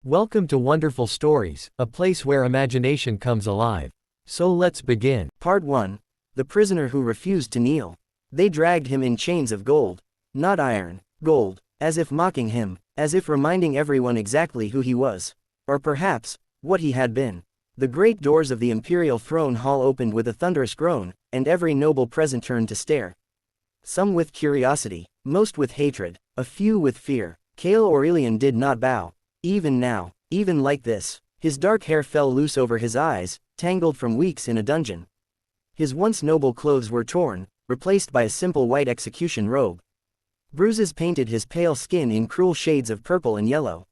Welcome to Wonderful Stories, a place where imagination comes alive. So let's begin. Part 1. The prisoner who refused to kneel. They dragged him in chains of gold. Not iron, gold, as if mocking him, as if reminding everyone exactly who he was. Or perhaps, what he had been. The great doors of the imperial throne hall opened with a thunderous groan, and every noble present turned to stare. Some with curiosity, most with hatred, a few with fear. Kael Aurelian did not bow. Even now, even like this, his dark hair fell loose over his eyes, tangled from weeks in a dungeon. His once noble clothes were torn, replaced by a simple white execution robe. Bruises painted his pale skin in cruel shades of purple and yellow.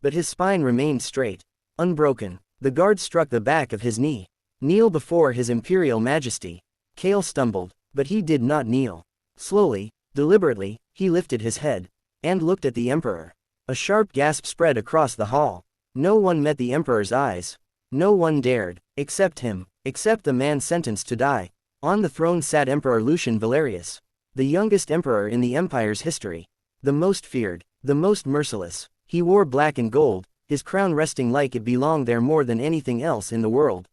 But his spine remained straight, unbroken. The guard struck the back of his knee. Kneel before his imperial majesty. Kael stumbled, but he did not kneel. Slowly, deliberately, he lifted his head, and looked at the emperor. A sharp gasp spread across the hall. No one met the emperor's eyes. No one dared, except him, except the man sentenced to die. On the throne sat Emperor Lucien Valerius, the youngest emperor in the empire's history. The most feared, the most merciless. He wore black and gold, his crown resting like it belonged there more than anything else in the world.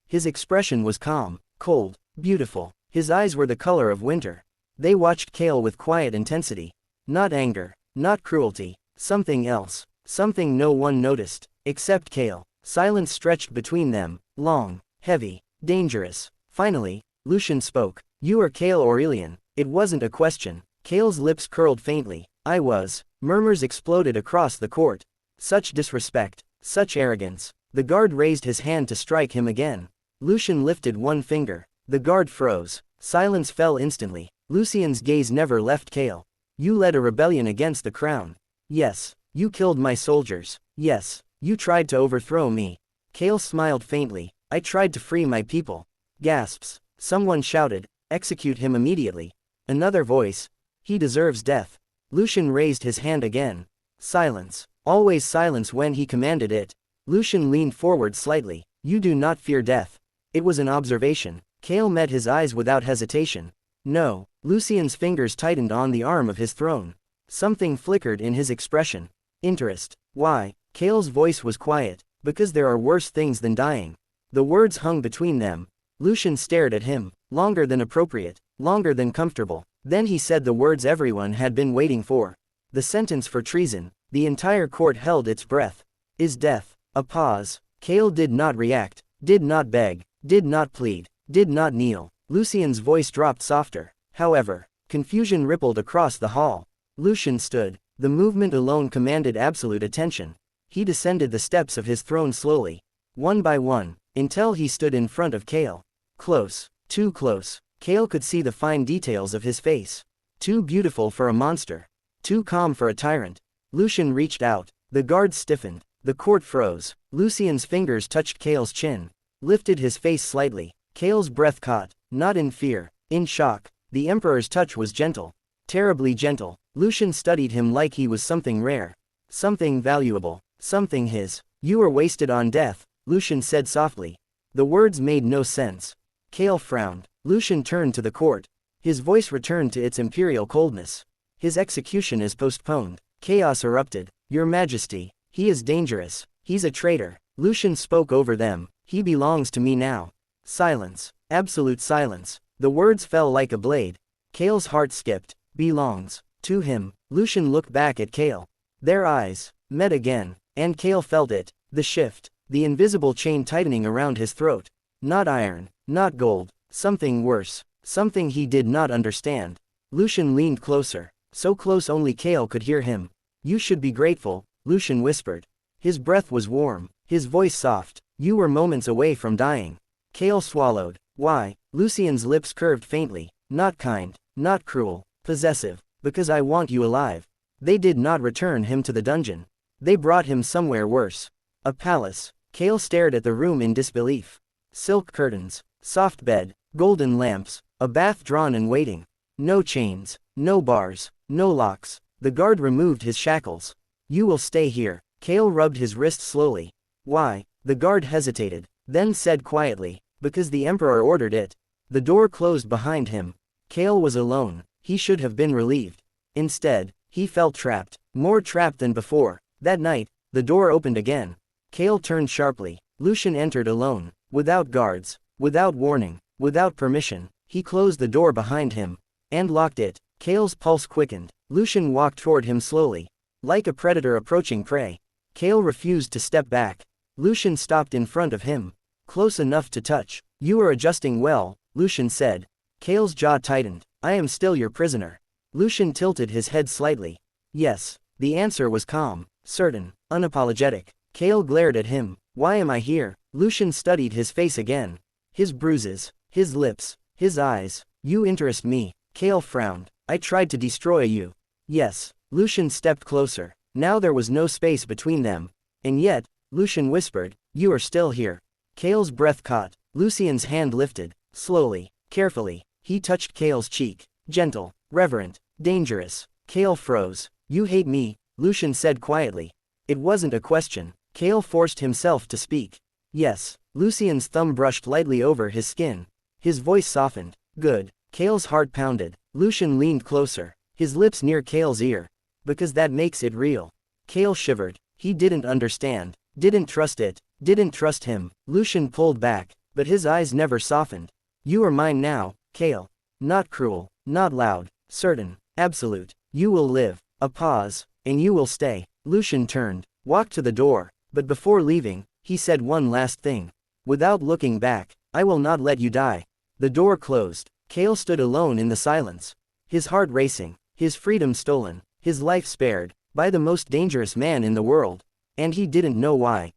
His expression was calm, cold, beautiful. His eyes were the color of winter. They watched Kael with quiet intensity. Not anger, not cruelty, something else, something no one noticed, except Kael. Silence stretched between them, long, heavy, dangerous. Finally, Lucien spoke. "You are Kael Aurelian." It wasn't a question. Kael's lips curled faintly. "I was." Murmurs exploded across the court. Such disrespect, such arrogance. The guard raised his hand to strike him again. Lucien lifted one finger. The guard froze. Silence fell instantly. Lucien's gaze never left Kael. "You led a rebellion against the crown." "Yes." "You killed my soldiers." "Yes." "You tried to overthrow me." Kael smiled faintly. "I tried to free my people." Gasps. Someone shouted, "Execute him immediately." Another voice, "He deserves death." Lucien raised his hand again. Silence. Always silence when he commanded it. Lucien leaned forward slightly. "You do not fear death." It was an observation. Kael met his eyes without hesitation. "No." Lucien's fingers tightened on the arm of his throne. Something flickered in his expression. Interest. "Why?" Kael's voice was quiet. "Because there are worse things than dying." The words hung between them. Lucien stared at him, longer than appropriate, longer than comfortable. Then he said the words everyone had been waiting for. The sentence for treason. The entire court held its breath. "Is death." A pause. Kael did not react, did not beg, did not plead, did not kneel. Lucien's voice dropped softer. However, confusion rippled across the hall. Lucien stood. The movement alone commanded absolute attention. He descended the steps of his throne slowly, one by one, until he stood in front of Kael. Close, too close. Kael could see the fine details of his face. Too beautiful for a monster. Too calm for a tyrant. Lucien reached out. The guards stiffened. The court froze. Lucien's fingers touched Kael's chin. Lifted his face slightly. Kael's breath caught. Not in fear, in shock. The emperor's touch was gentle. Terribly gentle. Lucien studied him like he was something rare. Something valuable. Something his. "You are wasted on death," Lucien said softly. The words made no sense. Kael frowned. Lucien turned to the court. His voice returned to its imperial coldness. "His execution is postponed." Chaos erupted. "Your Majesty, he is dangerous. He's a traitor." Lucien spoke over them. "He belongs to me now." Silence. Absolute silence. The words fell like a blade. Kael's heart skipped. "Belongs to him." Lucien looked back at Kael. Their eyes met again, and Kael felt it. The shift. The invisible chain tightening around his throat. Not iron, not gold. Something worse. Something he did not understand. Lucien leaned closer. So close only Kael could hear him. "You should be grateful," Lucien whispered. His breath was warm, his voice soft. "You were moments away from dying." Kael swallowed. "Why?" Lucien's lips curved faintly. "Not kind, not cruel, possessive. Because I want you alive." They did not return him to the dungeon. They brought him somewhere worse. A palace. Kael stared at the room in disbelief. Silk curtains, soft bed, golden lamps, a bath drawn and waiting. No chains, no bars, no locks. The guard removed his shackles. "You will stay here." Kael rubbed his wrist slowly. "Why?" The guard hesitated, then said quietly, "Because the emperor ordered it." The door closed behind him. Kael was alone. He should have been relieved. Instead, he felt trapped, more trapped than before. That night, The door opened again. Kael turned sharply. Lucien entered alone, without guards, without warning, without permission. He closed the door behind him and locked it. Kael's pulse quickened. Lucien walked toward him slowly, like a predator approaching prey. Kael refused to step back. Lucien stopped in front of him, close enough to touch. "You are adjusting well," Lucien said. Kael's jaw tightened. "I am still your prisoner." Lucien tilted his head slightly. "Yes." The answer was calm, certain, unapologetic. Kael glared at him. "Why am I here?" Lucien studied his face again. His bruises, his lips, his eyes. "You interest me." Kael frowned. "I tried to destroy you." "Yes." Lucien stepped closer. Now there was no space between them. "And yet," Lucien whispered, "you are still here." Kael's breath caught. Lucien's hand lifted. Slowly, carefully, he touched Kael's cheek. Gentle, reverent, dangerous. Kael froze. "You hate me," Lucien said quietly. It wasn't a question. Kael forced himself to speak. "Yes." Lucien's thumb brushed lightly over his skin. His voice softened. "Good." Kael's heart pounded. Lucien leaned closer, his lips near Kael's ear. "Because that makes it real." Kael shivered. He didn't understand, didn't trust it, didn't trust him. Lucien pulled back, but his eyes never softened. "You are mine now, Kael." Not cruel, not loud, certain, absolute. "You will live." A pause. "And you will stay." Lucien turned, walked to the door, but before leaving, he said one last thing. Without looking back, "I will not let you die." The door closed. Kael stood alone in the silence. His heart racing, his freedom stolen, his life spared, by the most dangerous man in the world. And he didn't know why.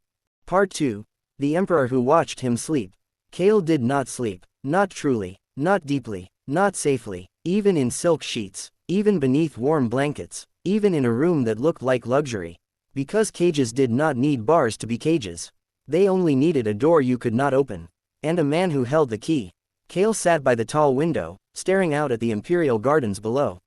Part 2. The Emperor who watched him sleep. Kael did not sleep. Not truly, not deeply, not safely, even in silk sheets, even beneath warm blankets, even in a room that looked like luxury. Because cages did not need bars to be cages. They only needed a door you could not open. And a man who held the key. Kael sat by the tall window, staring out at the imperial gardens below.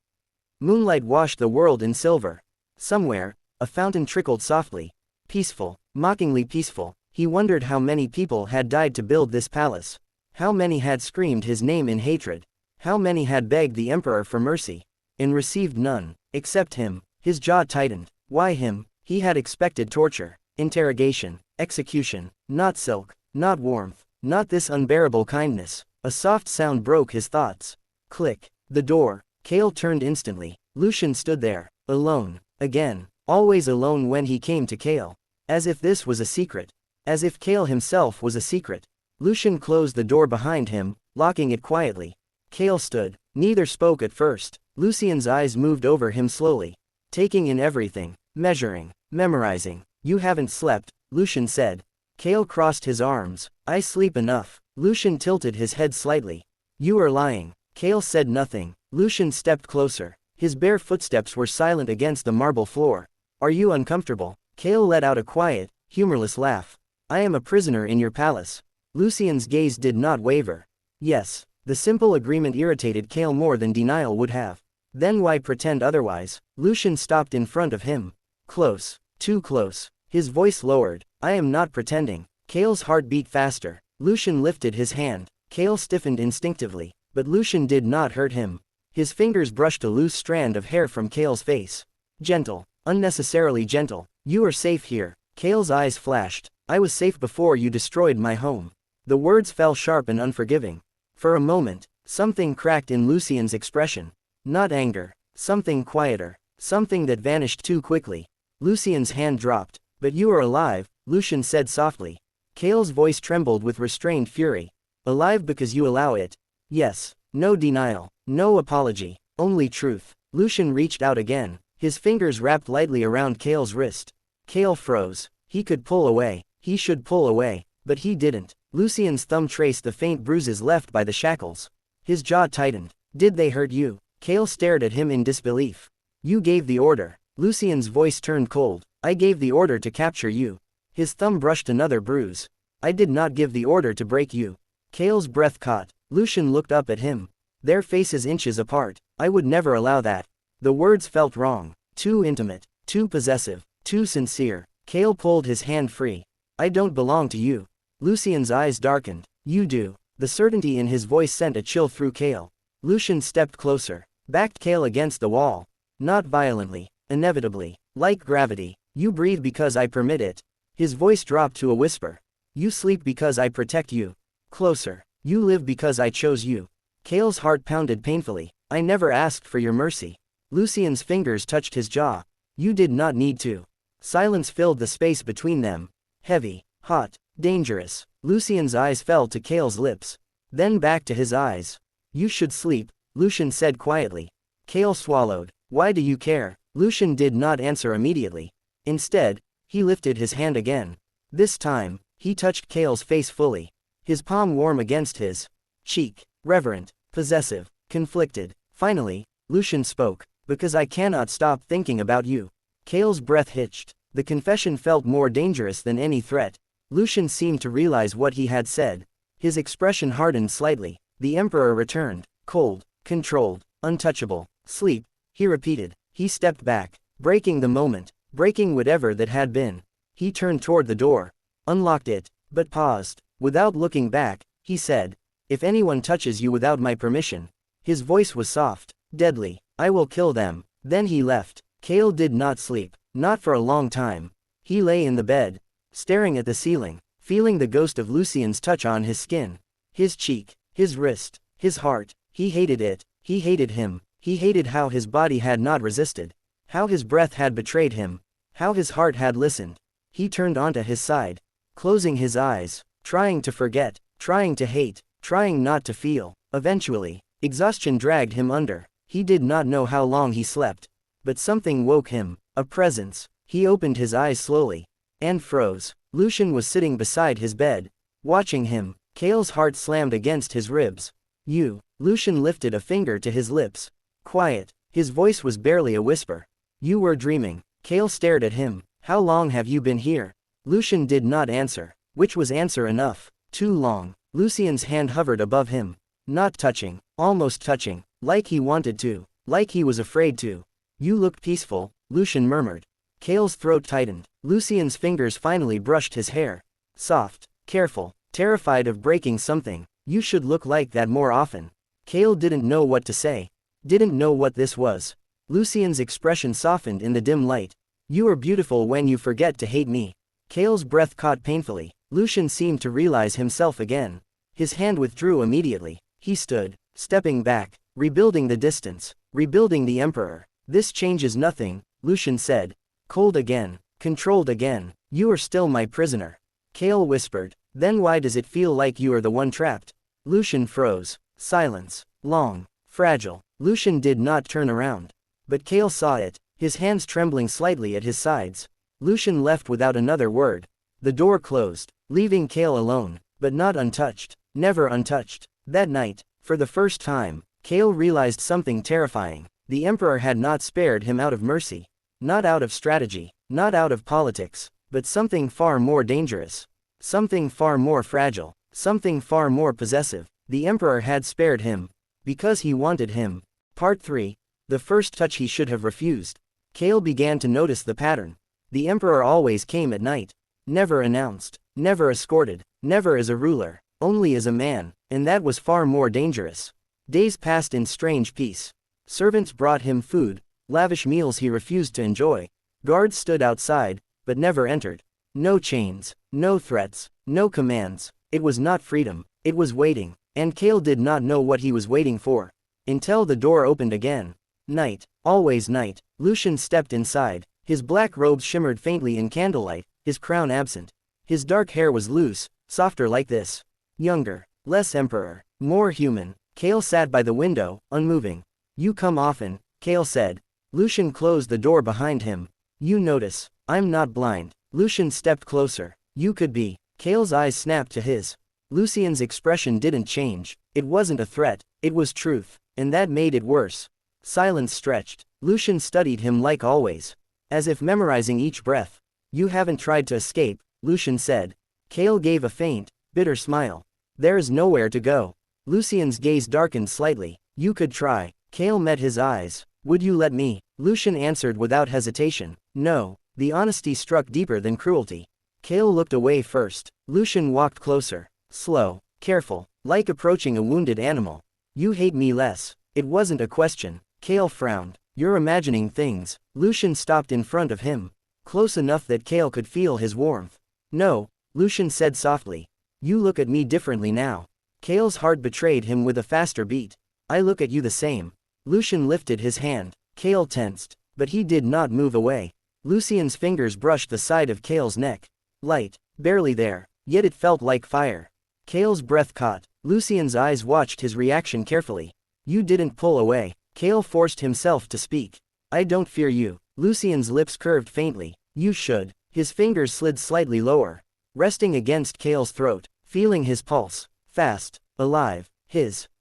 Moonlight washed the world in silver. Somewhere, a fountain trickled softly. Peaceful, mockingly peaceful. He wondered how many people had died to build this palace. How many had screamed his name in hatred. How many had begged the emperor for mercy, and received none, except him. His jaw tightened. Why him? He had expected torture, interrogation, execution. Not silk, not warmth, not this unbearable kindness. A soft sound broke his thoughts. Click. The door. Kael turned instantly. Lucien stood there, alone, again, always alone when he came to Kael. As if this was a secret. As if Kael himself was a secret. Lucien closed the door behind him, locking it quietly. Kael stood. Neither spoke at first. Lucien's eyes moved over him slowly, taking in everything, measuring, memorizing. "You haven't slept," Lucien said. Kael crossed his arms. "I sleep enough." Lucien tilted his head slightly. "You are lying." Kael said nothing. Lucien stepped closer. His bare footsteps were silent against the marble floor. "Are you uncomfortable?" Kael let out a quiet, humorless laugh. "I am a prisoner in your palace." Lucien's gaze did not waver. "Yes." The simple agreement irritated Kael more than denial would have. "Then why pretend otherwise?" Lucien stopped in front of him. Close. Too close. His voice lowered. "I am not pretending." Kael's heart beat faster. Lucien lifted his hand. Kael stiffened instinctively, but Lucien did not hurt him. His fingers brushed a loose strand of hair from Kael's face. Gentle. Unnecessarily gentle. "You are safe here." Kael's eyes flashed. "I was safe before you destroyed my home." The words fell sharp and unforgiving. For a moment, something cracked in Lucien's expression. Not anger. Something quieter. Something that vanished too quickly. Lucien's hand dropped. "But you are alive," Lucien said softly. Kael's voice trembled with restrained fury. "Alive because you allow it." "Yes." No denial. No apology. Only truth. Lucien reached out again. His fingers wrapped lightly around Kael's wrist. Kael froze. He could pull away. He should pull away. But he didn't. Lucien's thumb traced the faint bruises left by the shackles. His jaw tightened. "Did they hurt you?" Kael stared at him in disbelief. "You gave the order." Lucien's voice turned cold. "I gave the order to capture you." His thumb brushed another bruise. "I did not give the order to break you." Kael's breath caught. Lucien looked up at him. Their faces inches apart. "I would never allow that." The words felt wrong. Too intimate. Too possessive. Too sincere. Kael pulled his hand free. "I don't belong to you." Lucien's eyes darkened. "You do." The certainty in his voice sent a chill through Kael. Lucien stepped closer. Backed Kael against the wall. Not violently. Inevitably. Like gravity. You breathe because I permit it. His voice dropped to a whisper. You sleep because I protect you. Closer. You live because I chose you. Kael's heart pounded painfully. I never asked for your mercy. Lucien's fingers touched his jaw. You did not need to. Silence filled the space between them. Heavy, hot, dangerous. Lucien's eyes fell to Kael's lips. Then back to his eyes. You should sleep, Lucien said quietly. Kael swallowed. Why do you care? Lucien did not answer immediately. Instead, he lifted his hand again. This time, he touched Kael's face fully. His palm warm against his cheek. Reverent, possessive, conflicted. Finally, Lucien spoke. Because I cannot stop thinking about you. Kael's breath hitched. The confession felt more dangerous than any threat. Lucien seemed to realize what he had said. His expression hardened slightly. The Emperor returned. Cold, controlled, untouchable. Sleep, he repeated. He stepped back, breaking the moment, breaking whatever that had been. He turned toward the door, unlocked it, but paused. Without looking back, he said, if anyone touches you without my permission. His voice was soft, deadly. I will kill them. Then he left. Kael did not sleep, not for a long time. He lay in the bed, staring at the ceiling, feeling the ghost of Lucien's touch on his skin. His cheek, his wrist, his heart. He hated it. He hated him. He hated how his body had not resisted. How his breath had betrayed him. How his heart had listened. He turned onto his side, closing his eyes, trying to forget, trying to hate, trying not to feel. Eventually, exhaustion dragged him under. He did not know how long he slept. But something woke him, a presence. He opened his eyes slowly, and froze. Lucien was sitting beside his bed, watching him. Kael's heart slammed against his ribs. You. Lucien lifted a finger to his lips. Quiet. His voice was barely a whisper. You were dreaming. Kael stared at him. How long have you been here? Lucien did not answer, which was answer enough. Too long. Lucien's hand hovered above him. Not touching, almost touching, like he wanted to, like he was afraid to. You look peaceful, Lucien murmured. Kael's throat tightened. Lucien's fingers finally brushed his hair. Soft, careful, terrified of breaking something. You should look like that more often. Kael didn't know what to say. Didn't know what this was. Lucien's expression softened in the dim light. You are beautiful when you forget to hate me. Kael's breath caught painfully. Lucien seemed to realize himself again. His hand withdrew immediately. He stood, stepping back, rebuilding the distance, rebuilding the Emperor. This changes nothing, Lucien said. Cold again, controlled again. You are still my prisoner. Kael whispered. Then why does it feel like you are the one trapped? Lucien froze. Silence. Long. Fragile. Lucien did not turn around. But Kael saw it, his hands trembling slightly at his sides. Lucien left without another word. The door closed, leaving Kael alone, but not untouched. Never untouched. That night, for the first time, Kael realized something terrifying. The Emperor had not spared him out of mercy. Not out of strategy, not out of politics, but something far more dangerous. Something far more fragile. Something far more possessive. The Emperor had spared him. Because he wanted him. Part 3. The first touch he should have refused. Kael began to notice the pattern. The Emperor always came at night. Never announced. Never escorted. Never as a ruler. Only as a man. And that was far more dangerous. Days passed in strange peace. Servants brought him food, lavish meals he refused to enjoy. Guards stood outside, but never entered. No chains, no threats, no commands. It was not freedom, it was waiting. And Kael did not know what he was waiting for. Until the door opened again. Night, always night. Lucien stepped inside. His black robes shimmered faintly in candlelight, his crown absent. His dark hair was loose, softer like this. Younger, less emperor, more human. Kael sat by the window, unmoving. You come often, Kael said. Lucien closed the door behind him. You notice. I'm not blind. Lucien stepped closer. You could be. Kael's eyes snapped to his. Lucien's expression didn't change. It wasn't a threat, it was truth, and that made it worse. Silence stretched. Lucien studied him like always, as if memorizing each breath. You haven't tried to escape, Lucien said. Kael gave a faint, bitter smile. There is nowhere to go. Lucien's gaze darkened slightly. You could try. Kael met his eyes. Would you let me? Lucien answered without hesitation. No. The honesty struck deeper than cruelty. Kael looked away first. Lucien walked closer. Slow, careful, like approaching a wounded animal. You hate me less. It wasn't a question. Kael frowned. You're imagining things. Lucien stopped in front of him. close enough that Kael could feel his warmth. No, Lucien said softly. You look at me differently now. Kael's heart betrayed him with a faster beat. I look at you the same. Lucien lifted his hand. Kael tensed, but he did not move away. Lucien's fingers brushed the side of Kael's neck. Light, barely there, yet it felt like fire. Kael's breath caught. Lucien's eyes watched his reaction carefully. You didn't pull away. Kael forced himself to speak. I don't fear you. Lucien's lips curved faintly. You should. His fingers slid slightly lower, resting against Kael's throat, feeling his pulse. Fast, alive.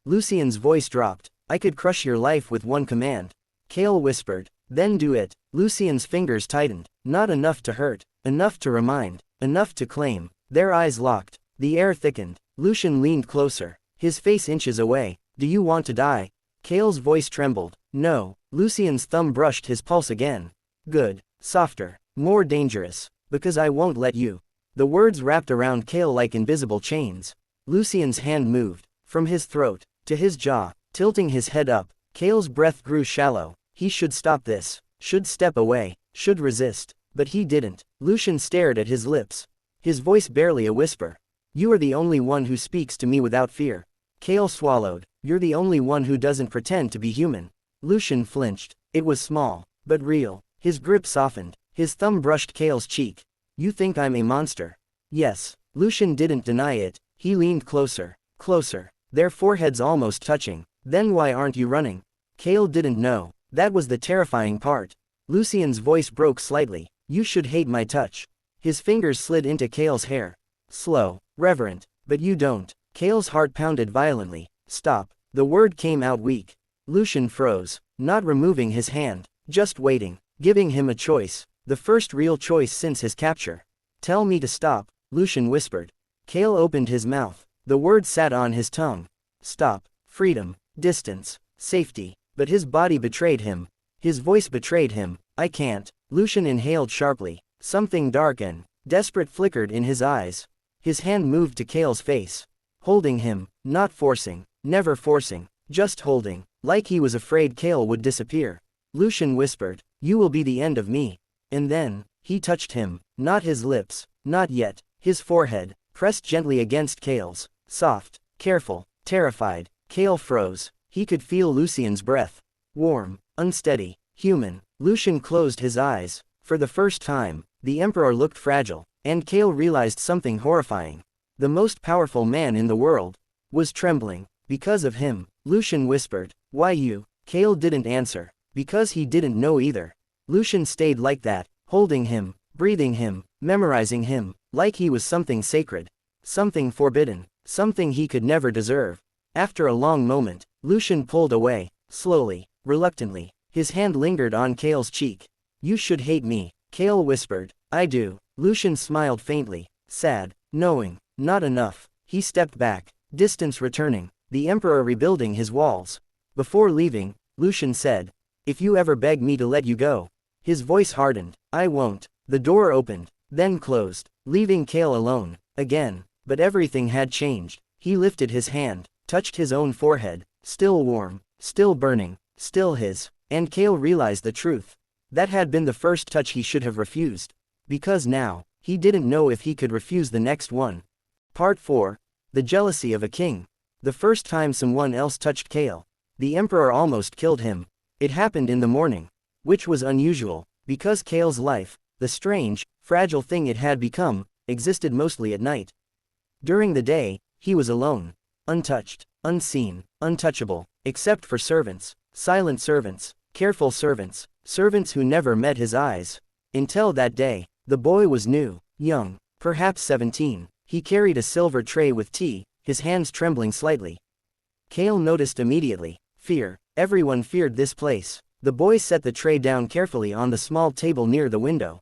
Lucien's voice dropped. I could crush your life with one command. Kael whispered. Then do it. Lucien's fingers tightened. Not enough to hurt, enough to remind, enough to claim. Their eyes locked. The air thickened. Lucien leaned closer, his face inches away. Do you want to die? Kael's voice trembled. No. Lucien's thumb brushed his pulse again. Good. Softer. More dangerous. Because I won't let you. The words wrapped around Kael like invisible chains. Lucien's hand moved, from his throat, to his jaw, tilting his head up. Kael's breath grew shallow. He should stop this, should step away, should resist. But he didn't. Lucien stared at his lips. His voice barely a whisper. You are the only one who speaks to me without fear. Kael swallowed. You're the only one who doesn't pretend to be human. Lucien flinched. It was small, but real. His grip softened. His thumb brushed Kael's cheek. You think I'm a monster? Yes. Lucien didn't deny it. He leaned closer. Closer. Their foreheads almost touching. Then why aren't you running? Kael didn't know. That was the terrifying part. Lucien's voice broke slightly. You should hate my touch. His fingers slid into Kael's hair. Slow. Reverent. But you don't. Kael's heart pounded violently. Stop. The word came out weak. Lucien froze, not removing his hand, just waiting, giving him a choice, the first real choice since his capture. Tell me to stop, Lucien whispered. Kael opened his mouth. The word sat on his tongue. Stop. Freedom. Distance. Safety. But his body betrayed him. His voice betrayed him. I can't. Lucien inhaled sharply. Something dark and desperate flickered in his eyes. His hand moved to Kael's face. Holding him, not forcing, never forcing, just holding, like he was afraid Kael would disappear. Lucien whispered, you will be the end of me. And then, he touched him, not his lips, not yet, his forehead, pressed gently against Kael's, soft, careful, terrified. Kael froze. He could feel Lucien's breath. Warm, unsteady, human. Lucien closed his eyes. For the first time, the Emperor looked fragile, and Kael realized something horrifying. The most powerful man in the world was trembling. Because of him, Lucien whispered. Why you? Kael didn't answer. Because he didn't know either. Lucien stayed like that, holding him, breathing him, memorizing him, like he was something sacred. Something forbidden, something he could never deserve. After a long moment, Lucien pulled away, slowly, reluctantly. His hand lingered on Kael's cheek. You should hate me, Kael whispered. I do. Lucien smiled faintly, sad, knowing. Not enough. He stepped back, distance returning, the Emperor rebuilding his walls. Before leaving, Lucien said, if you ever beg me to let you go. His voice hardened. I won't. The door opened, then closed, leaving Kael alone, again. But everything had changed. He lifted his hand, touched his own forehead, still warm, still burning, still his, and Kael realized the truth. That had been the first touch he should have refused. Because now, he didn't know if he could refuse the next one. Part 4. The jealousy of a king. The first time someone else touched Kael, the Emperor almost killed him. It happened in the morning, which was unusual, because Kael's life, the strange, fragile thing it had become, existed mostly at night. During the day, he was alone, untouched, unseen, untouchable, except for servants, silent servants, careful servants, servants who never met his eyes. Until that day, the boy was new, young, perhaps 17. He carried a silver tray with tea, his hands trembling slightly. Kael noticed immediately. Fear. Everyone feared this place. The boy set the tray down carefully on the small table near the window.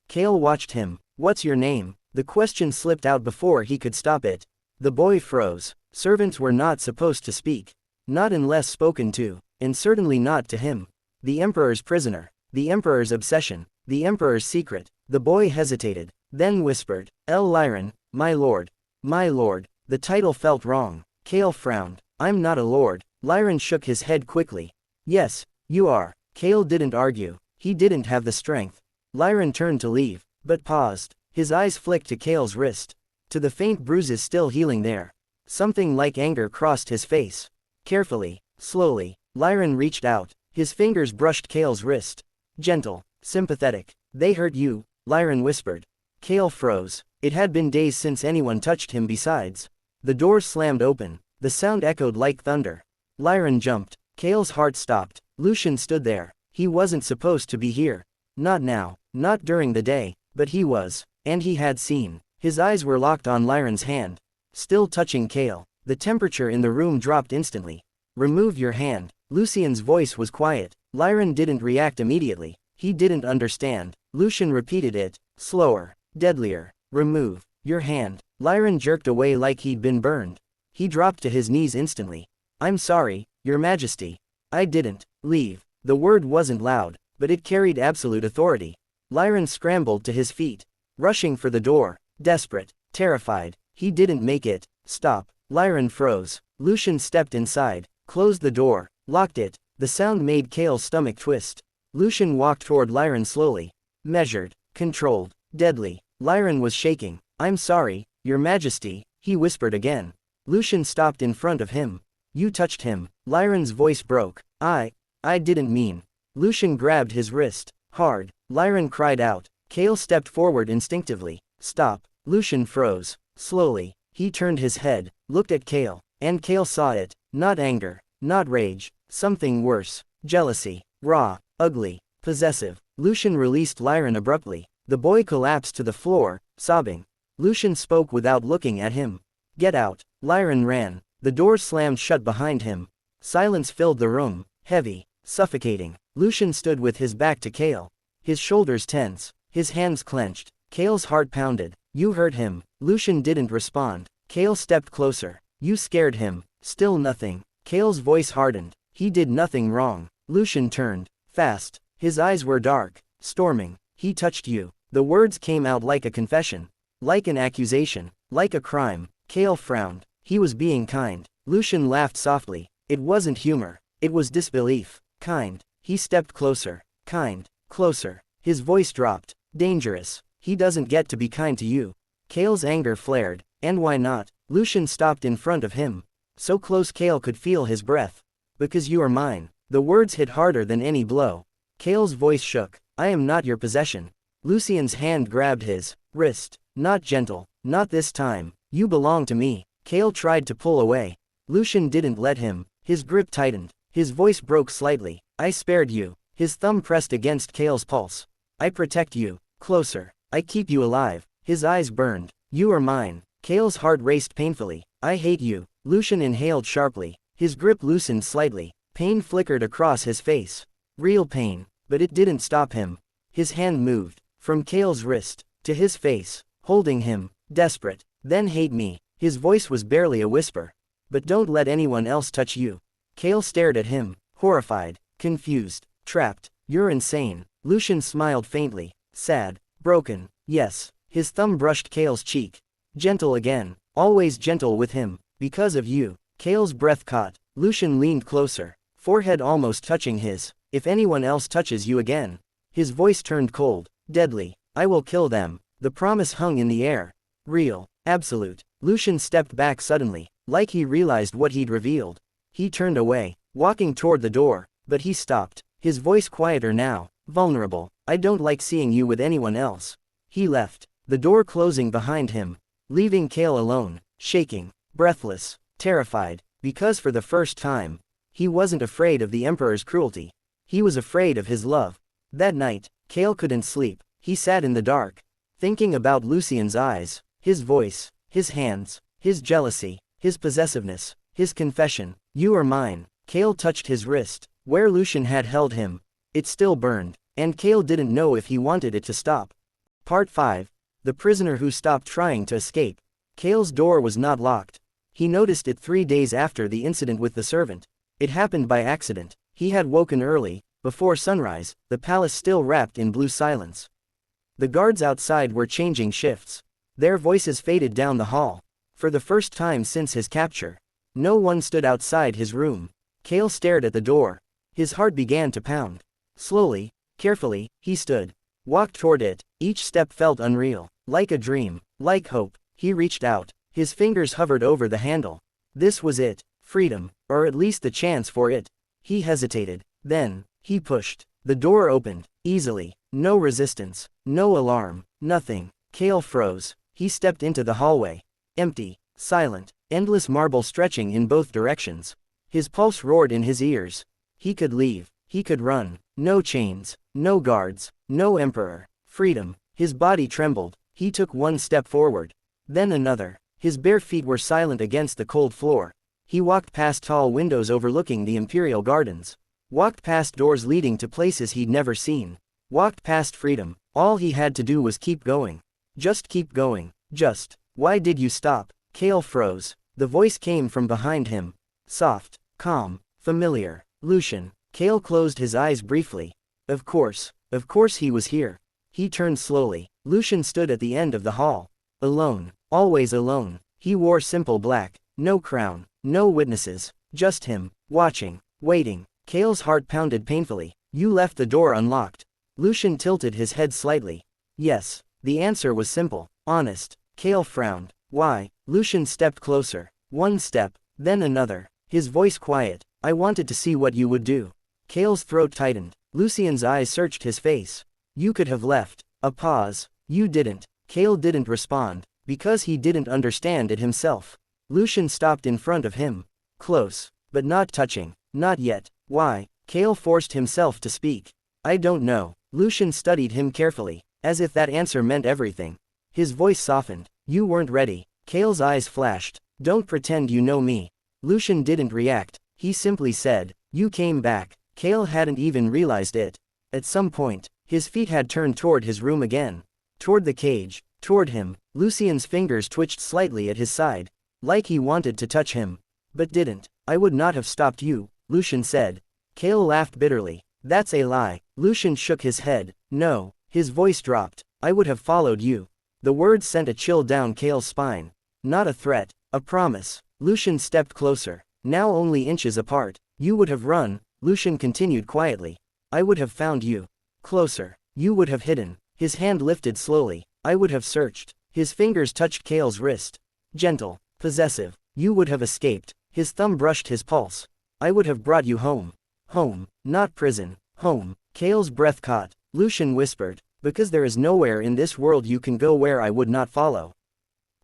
Kael watched him. What's your name? The question slipped out before he could stop it. The boy froze. Servants were not supposed to speak. Not unless spoken to, and certainly not to him. The Emperor's prisoner. The Emperor's obsession. The Emperor's secret. The boy hesitated, then whispered, El Lyron, my lord. My lord. The title felt wrong. Kael frowned. I'm not a lord. Lyron shook his head quickly. Yes, you are. Kael didn't argue. He didn't have the strength. Lyran turned to leave, but paused. His eyes flicked to Kael's wrist. To the faint bruises still healing there. Something like anger crossed his face. Carefully, slowly, Lyran reached out. His fingers brushed Kael's wrist. Gentle, sympathetic. They hurt you, Lyran whispered. Kael froze. It had been days since anyone touched him besides. The door slammed open. The sound echoed like thunder. Lyran jumped. Kael's heart stopped. Lucien stood there. He wasn't supposed to be here. Not now, not during the day, but he was, and he had seen. His eyes were locked on Lyran's hand. Still touching Kael. The temperature in the room dropped instantly. Remove your hand. Lucien's voice was quiet. Lyran didn't react immediately. He didn't understand. Lucien repeated it, slower, deadlier. Remove your hand. Lyran jerked away like he'd been burned. He dropped to his knees instantly. I'm sorry, Your Majesty. I didn't leave. The word wasn't loud, but it carried absolute authority. Lyran scrambled to his feet, rushing for the door, desperate, terrified. He didn't make it stop. Lyran froze. Lucien stepped inside, closed the door, locked it. The sound made Kael's stomach twist. Lucien walked toward Lyran slowly. Measured, controlled, deadly. Lyran was shaking. I'm sorry, Your Majesty, he whispered again. Lucien stopped in front of him. You touched him. Lyran's voice broke. I didn't mean. Lucien grabbed his wrist, hard. Lyran cried out. Kael stepped forward instinctively. Stop. Lucien froze. Slowly, he turned his head, looked at Kael, and Kael saw it. Not anger, not rage, something worse. Jealousy. Raw, ugly, possessive. Lucien released Lyran abruptly. The boy collapsed to the floor, sobbing. Lucien spoke without looking at him. Get out. Lyran ran. The door slammed shut behind him. Silence filled the room, heavy, suffocating. Lucien stood with his back to Kael. His shoulders tense, his hands clenched. Kael's heart pounded. You hurt him. Lucien didn't respond. Kael stepped closer. You scared him. Still nothing. Kael's voice hardened. He did nothing wrong. Lucien turned, fast. His eyes were dark, storming. He touched you. The words came out like a confession. Like an accusation. Like a crime. Kael frowned. He was being kind. Lucien laughed softly. It wasn't humor. It was disbelief. Kind. He stepped closer. Kind. Closer. His voice dropped. Dangerous. He doesn't get to be kind to you. Kael's anger flared. And why not? Lucien stopped in front of him. So close Kael could feel his breath. Because you are mine. The words hit harder than any blow. Kael's voice shook. I am not your possession. Lucien's hand grabbed his wrist. Not gentle. Not this time. You belong to me. Kael tried to pull away. Lucien didn't let him. His grip tightened. His voice broke slightly. I spared you. His thumb pressed against Kael's pulse. I protect you. Closer. I keep you alive. His eyes burned. You are mine. Kael's heart raced painfully. I hate you. Lucien inhaled sharply. His grip loosened slightly. Pain flickered across his face. Real pain. But it didn't stop him. His hand moved. From Kael's wrist. To his face. Holding him. Desperate. Then hate me. His voice was barely a whisper. But don't let anyone else touch you. Kael stared at him. Horrified. Confused. Trapped. You're insane. Lucien smiled faintly. Sad. Broken. Yes. His thumb brushed Kael's cheek. Gentle again. Always gentle with him. Because of you. Kael's breath caught. Lucien leaned closer. Forehead almost touching his. If anyone else touches you again. His voice turned cold. Deadly. I will kill them. The promise hung in the air. Real. Absolute. Lucien stepped back suddenly. Like he realized what he'd revealed. He turned away. Walking toward the door. But he stopped. His voice quieter now. Vulnerable. I don't like seeing you with anyone else. He left. The door closing behind him. Leaving Kael alone. Shaking. Breathless. Terrified. Because for the first time. He wasn't afraid of the Emperor's cruelty. He was afraid of his love. That night, Kael couldn't sleep. He sat in the dark. Thinking about Lucien's eyes. His voice. His hands. His jealousy. His possessiveness. His confession. You are mine. Kael touched his wrist. Where Lucien had held him. It still burned. And Kael didn't know if he wanted it to stop. Part 5. The prisoner who stopped trying to escape. Kael's door was not locked. He noticed it 3 days after the incident with the servant. It happened by accident. He had woken early, before sunrise, the palace still wrapped in blue silence. The guards outside were changing shifts. Their voices faded down the hall. For the first time since his capture. No one stood outside his room. Kael stared at the door. His heart began to pound. Slowly, carefully, he stood. Walked toward it, each step felt unreal, like a dream, like hope. He reached out, his fingers hovered over the handle. This was it, freedom, or at least the chance for it. He hesitated, then, he pushed. The door opened, easily, no resistance, no alarm, nothing. Kael froze. He stepped into the hallway. Empty, silent, endless marble stretching in both directions. His pulse roared in his ears. He could leave, he could run. No chains, no guards, no emperor. Freedom. His body trembled. He took one step forward. Then another. His bare feet were silent against the cold floor. He walked past tall windows overlooking the imperial gardens. Walked past doors leading to places he'd never seen. Walked past freedom. All he had to do was keep going. Just keep going. Just. Why did you stop? Kael froze. The voice came from behind him. Soft, calm, familiar. Lucien. Kael closed his eyes briefly. Of course he was here. He turned slowly. Lucien stood at the end of the hall. Alone. Always alone. He wore simple black. No crown. No witnesses. Just him. Watching. Waiting. Kael's heart pounded painfully. You left the door unlocked. Lucien tilted his head slightly. Yes. The answer was simple. Honest. Kael frowned. Why? Lucien stepped closer. One step, then another. His voice quiet. I wanted to see what you would do. Kael's throat tightened. Lucien's eyes searched his face. You could have left. A pause. You didn't. Kael didn't respond, because he didn't understand it himself. Lucien stopped in front of him. Close, but not touching. Not yet. Why? Kael forced himself to speak. I don't know. Lucien studied him carefully, as if that answer meant everything. His voice softened. You weren't ready. Kael's eyes flashed. Don't pretend you know me. Lucien didn't react. He simply said, you came back. Kael hadn't even realized it. At some point, his feet had turned toward his room again. Toward the cage. Toward him. Lucien's fingers twitched slightly at his side, like he wanted to touch him. But didn't. I would not have stopped you, Lucien said. Kael laughed bitterly. That's a lie. Lucien shook his head. No. His voice dropped. I would have followed you. The words sent a chill down Kael's spine. Not a threat. A promise. Lucien stepped closer. Now only inches apart. You would have run, Lucien continued quietly. I would have found you. Closer. You would have hidden. His hand lifted slowly. I would have searched. His fingers touched Kael's wrist. Gentle. Possessive. You would have escaped. His thumb brushed his pulse. I would have brought you home. Home. Not prison. Home. Kael's breath caught. Lucien whispered. Because there is nowhere in this world you can go where I would not follow.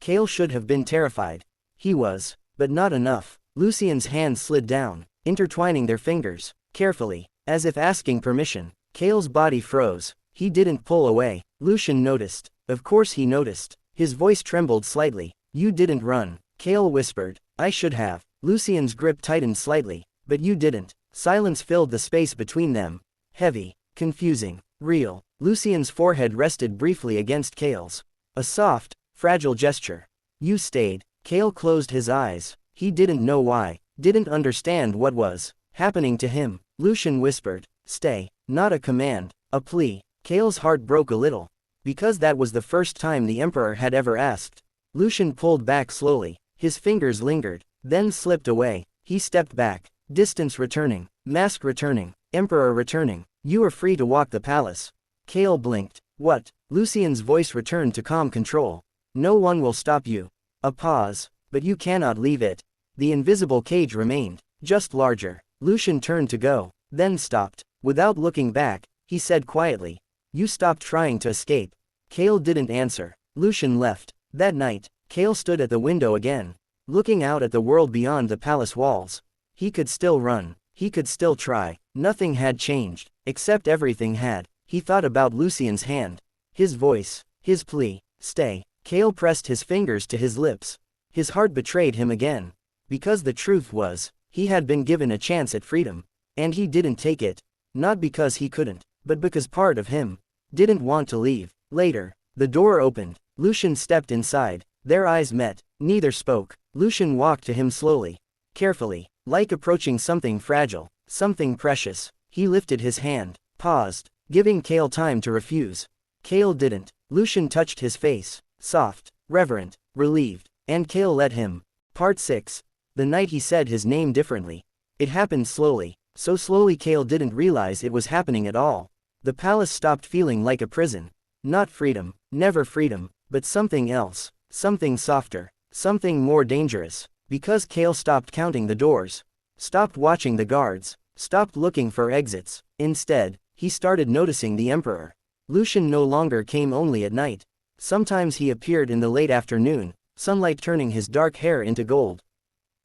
Kael should have been terrified. He was. But not enough. Lucien's hands slid down, intertwining their fingers, carefully, as if asking permission. Kael's body froze. He didn't pull away. Lucien noticed. Of course he noticed. His voice trembled slightly. You didn't run. Kael whispered. I should have. Lucien's grip tightened slightly. But you didn't. Silence filled the space between them. Heavy. Confusing. Real. Lucien's forehead rested briefly against Kael's. A soft, fragile gesture. You stayed. Kael closed his eyes. He didn't know why. Didn't understand what was happening to him. Lucien whispered. Stay. Not a command. A plea. Kael's heart broke a little. Because that was the first time the Emperor had ever asked. Lucien pulled back slowly. His fingers lingered, then slipped away. He stepped back. Distance returning. Mask returning. Emperor returning. You are free to walk the palace. Kael blinked. What? Lucien's voice returned to calm control. No one will stop you. A pause. But you cannot leave it. The invisible cage remained, just larger. Lucien turned to go, then stopped. Without looking back, he said quietly. You stopped trying to escape. Kael didn't answer. Lucien left. That night, Kael stood at the window again, looking out at the world beyond the palace walls. He could still run. He could still try. Nothing had changed, except everything had. He thought about Lucien's hand. His voice. His plea. Stay. Kael pressed his fingers to his lips. His heart betrayed him again. Because the truth was, he had been given a chance at freedom. And he didn't take it. Not because he couldn't, but because part of him didn't want to leave. Later, the door opened. Lucien stepped inside. Their eyes met. Neither spoke. Lucien walked to him slowly. Carefully, like approaching something fragile, something precious. He lifted his hand, paused, giving Kael time to refuse. Kael didn't. Lucien touched his face. Soft, reverent, relieved. And Kael let him. Part 6. The night he said his name differently. It happened slowly. So slowly Kael didn't realize it was happening at all. The palace stopped feeling like a prison. Not freedom, never freedom, but something else, something softer, something more dangerous. Because Kael stopped counting the doors, stopped watching the guards, stopped looking for exits. Instead, he started noticing the Emperor. Lucien no longer came only at night. Sometimes he appeared in the late afternoon, sunlight turning his dark hair into gold.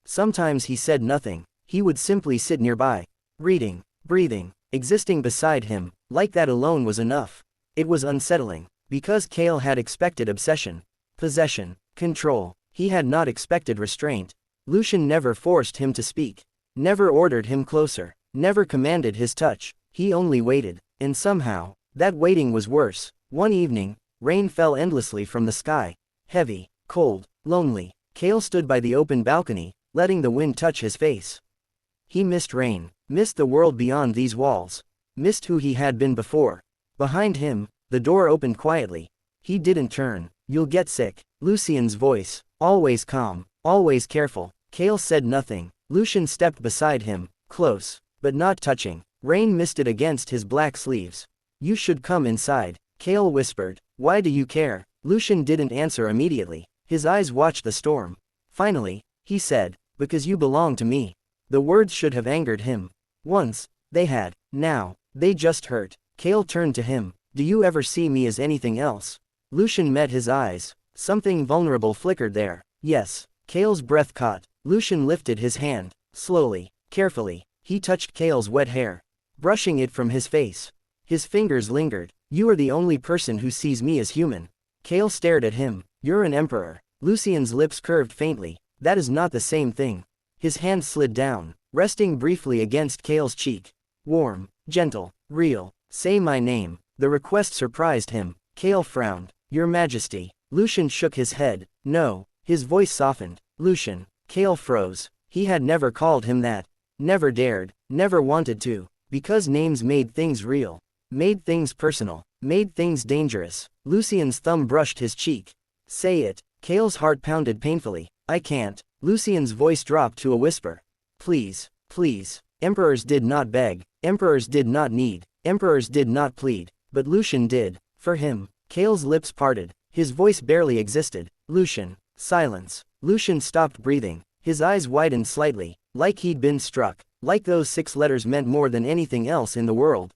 Sometimes he said nothing. He would simply sit nearby, reading, breathing, existing beside him, like that alone was enough. It was unsettling, because Kael had expected obsession, possession, control. He had not expected restraint. Lucien never forced him to speak, never ordered him closer, never commanded his touch. He only waited, and somehow, that waiting was worse. One evening, rain fell endlessly from the sky, heavy, cold, lonely. Kael stood by the open balcony, letting the wind touch his face. He missed rain, missed the world beyond these walls, missed who he had been before. Behind him, the door opened quietly. He didn't turn. "You'll get sick." Lucien's voice, always calm, always careful. Kael said nothing. Lucien stepped beside him, close, but not touching. Rain misted against his black sleeves. "You should come inside," Kael whispered. "Why do you care?" Lucien didn't answer immediately. His eyes watched the storm. Finally, he said, "Because you belong to me." The words should have angered him. Once, they had. Now, they just hurt. Kael turned to him. "Do you ever see me as anything else?" Lucien met his eyes. Something vulnerable flickered there. "Yes." Kael's breath caught. Lucien lifted his hand. Slowly, carefully, he touched Kael's wet hair, brushing it from his face. His fingers lingered. "You are the only person who sees me as human." Kael stared at him. "You're an emperor." Lucien's lips curved faintly. "That is not the same thing." His hand slid down, resting briefly against Kael's cheek. Warm, gentle, real. "Say my name." The request surprised him. Kael frowned. "Your Majesty." Lucien shook his head. "No." His voice softened. "Lucien." Kael froze. He had never called him that. Never dared, never wanted to. Because names made things real. Made things personal. Made things dangerous. Lucien's thumb brushed his cheek. "Say it." Kael's heart pounded painfully. "I can't." Lucien's voice dropped to a whisper. "Please, please." Emperors did not beg. Emperors did not need. Emperors did not plead. But Lucien did. For him. Kael's lips parted. His voice barely existed. "Lucien." Silence. Lucien stopped breathing. His eyes widened slightly, like he'd been struck, like those 6 letters meant more than anything else in the world.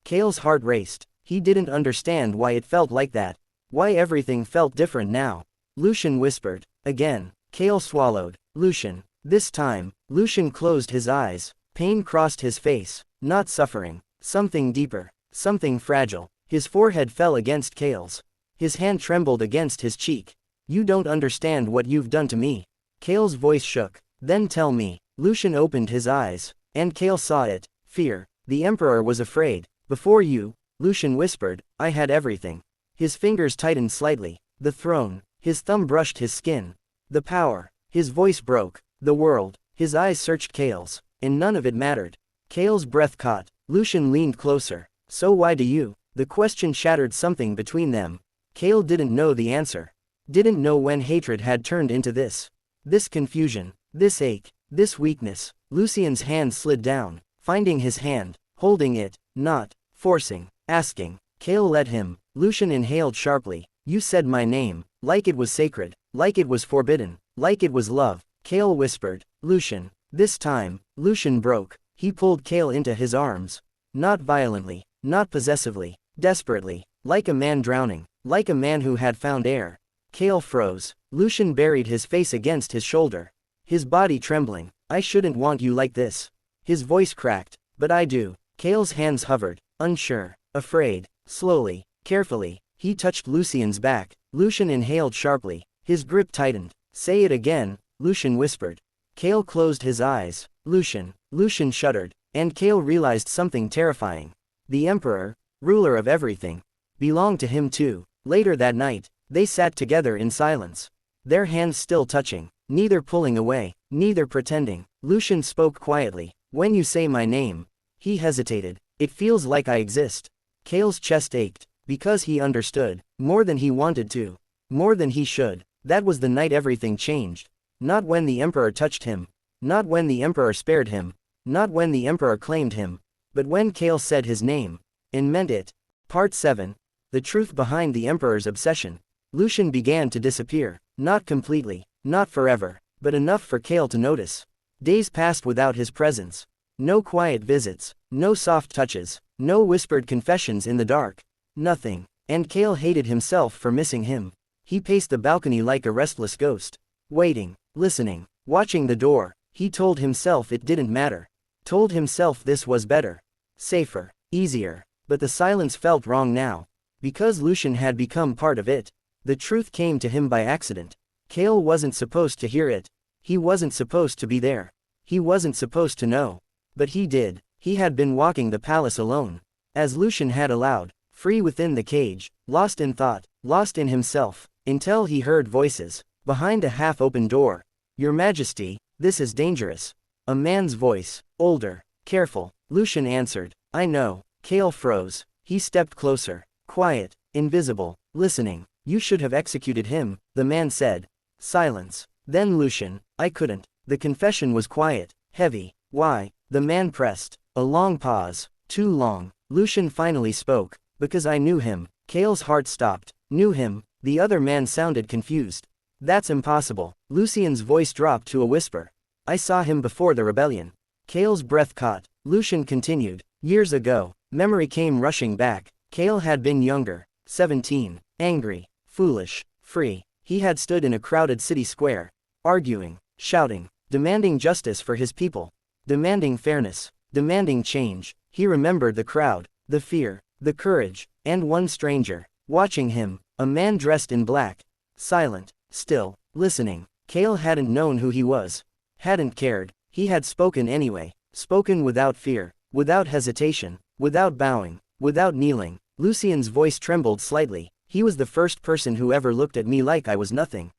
Kael's heart raced. He didn't understand why it felt like that. Why everything felt different now. Lucien whispered. Again. Kael swallowed. "Lucien." This time, Lucien closed his eyes. Pain crossed his face. Not suffering. Something deeper. Something fragile. His forehead fell against Kael's. His hand trembled against his cheek. "You don't understand what you've done to me." Kael's voice shook. "Then tell me." Lucien opened his eyes. And Kael saw it. Fear. The Emperor was afraid. "Before you," Lucien whispered, "I had everything." His fingers tightened slightly. The throne. His thumb brushed his skin. The power. His voice broke. The world. His eyes searched Kael's. And none of it mattered. Kael's breath caught. Lucien leaned closer. "So why do you?" The question shattered something between them. Kael didn't know the answer. Didn't know when hatred had turned into this. This confusion. This ache. This weakness. Lucien's hand slid down. Finding his hand. Holding it. Not. Forcing. Asking. Kael let him. Lucien inhaled sharply. "You said my name. Like it was sacred. Like it was forbidden. Like it was love." Kael whispered. "Lucien." This time, Lucien broke. He pulled Kael into his arms. Not violently. Not possessively. Desperately. Like a man drowning. Like a man who had found air. Kael froze. Lucien buried his face against his shoulder. His body trembling. "I shouldn't want you like this." His voice cracked. "But I do." Kael's hands hovered. Unsure. Afraid. Slowly. Carefully. He touched Lucien's back. Lucien inhaled sharply. His grip tightened. "Say it again," Lucien whispered. Kael closed his eyes. "Lucien." Lucien shuddered. And Kael realized something terrifying. The Emperor, ruler of everything, belonged to him too. Later that night, they sat together in silence. Their hands still touching. Neither pulling away. Neither pretending. Lucien spoke quietly. "When you say my name." He hesitated. "It feels like I exist." Kael's chest ached. Because he understood. More than he wanted to. More than he should. That was the night everything changed. Not when the Emperor touched him. Not when the Emperor spared him. Not when the Emperor claimed him. But when Kael said his name. and meant it. Part 7. The truth behind the Emperor's obsession. Lucien began to disappear, not completely, not forever, but enough for Kael to notice. Days passed without his presence. No quiet visits, no soft touches, no whispered confessions in the dark. Nothing. And Kael hated himself for missing him. He paced the balcony like a restless ghost. Waiting, listening, watching the door. He told himself it didn't matter. Told himself this was better. Safer, easier. But the silence felt wrong now. Because Lucien had become part of it. The truth came to him by accident. Kael wasn't supposed to hear it. He wasn't supposed to be there. He wasn't supposed to know. But he did. He had been walking the palace alone. As Lucien had allowed. Free within the cage. Lost in thought. Lost in himself. Until he heard voices. Behind a half-open door. Your Majesty, this is dangerous. A man's voice. Older. Careful. Lucien answered. I know. Kael froze. He stepped closer. Quiet. Invisible. Listening. You should have executed him, the man said. Silence. Then Lucien. I couldn't. The confession was quiet. Heavy. Why? The man pressed. A long pause. Too long. Lucien finally spoke. Because I knew him. Kael's heart stopped. Knew him. The other man sounded confused. That's impossible. Lucien's voice dropped to a whisper. I saw him before the rebellion. Kael's breath caught. Lucien continued. Years ago. Memory came rushing back. Kael had been younger. 17. Angry. Foolish. Free. He had stood in a crowded city square. Arguing. Shouting. Demanding justice for his people. Demanding fairness. Demanding change. He remembered the crowd. The fear. The courage. And one stranger. Watching him. A man dressed in black. Silent. Still. Listening. Kael hadn't known who he was. Hadn't cared. He had spoken anyway. Spoken without fear. Without hesitation. Without bowing. Without kneeling. Lucien's voice trembled slightly. He was the first person who ever looked at me like I was nothing.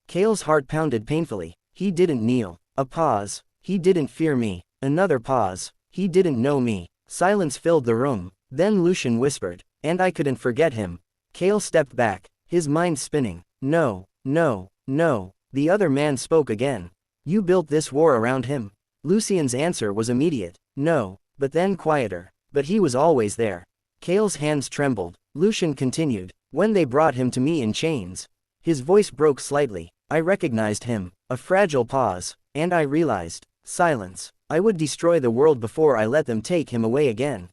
Kael's heart pounded painfully. He didn't kneel. A pause. He didn't fear me. Another pause. He didn't know me. Silence filled the room. Then Lucien whispered. And I couldn't forget him. Kael stepped back. His mind spinning. No. No. No. The other man spoke again. You built this war around him. Lucien's answer was immediate. No. But then quieter. But he was always there. Kael's hands trembled. Lucien continued. When they brought him to me in chains. His voice broke slightly. I recognized him. A fragile pause. And I realized. Silence. I would destroy the world before I let them take him away again.